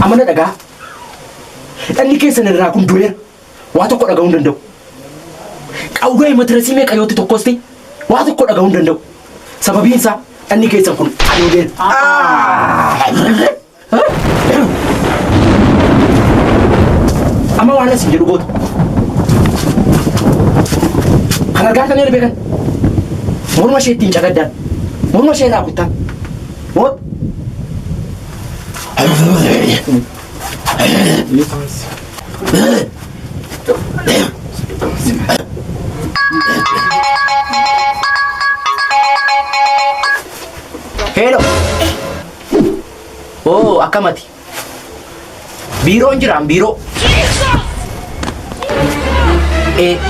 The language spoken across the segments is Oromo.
Amana daga dhalli keessan irraa kun du'eera waa tokko dhaga'uu hin danda'u qawwee matirasii meeqa yooti tokkosti waa tokko dhaga'uu hin danda'u sababiin isaa dhalli keessan kun adoodeera amma waan asin jedhu gootu kan argaa kan erbe kan morma ishee ittiin cagaddaan morma ishee irraa kuttaan moot Hello. Oh, akamati. Biro jiran biro.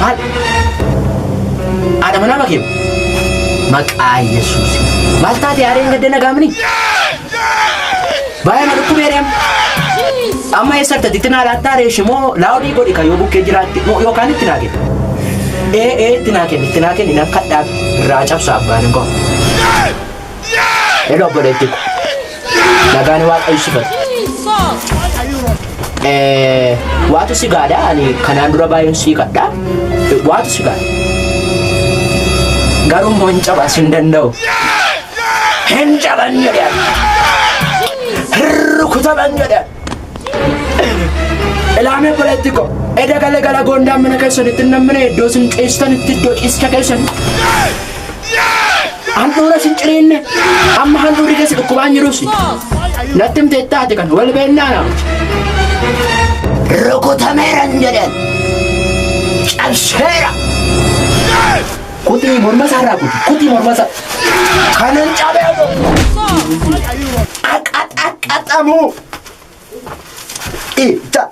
Hal. Ada mana lagi? Maka Yesus. Malta tiada yang gede nagamni. Bayar aku merem. Amma esar tadi tina latare shimo laudi godi kayo buke jirati mo yo kan tinage. Tinage ni nakada rajab saban ko. Hello boleh nagani wa ay sifat. Waktu si gada ni kanan dura bayon si kada. Waktu si gada. Garum monca basin dendau. Henjalan dia. Kutaban dia. Elame politiko. Eda gala gonda mana kasan itu namanya dosen Kristen itu iska kasan. Antura sincerin. Amma handuri kasi kubanyi rusi. Natim tete kan wal benana. Rukutameran dia. Ansera. Kuti mormasara kuti mormasa. Kanan cabe aku. Akatamu. Ca.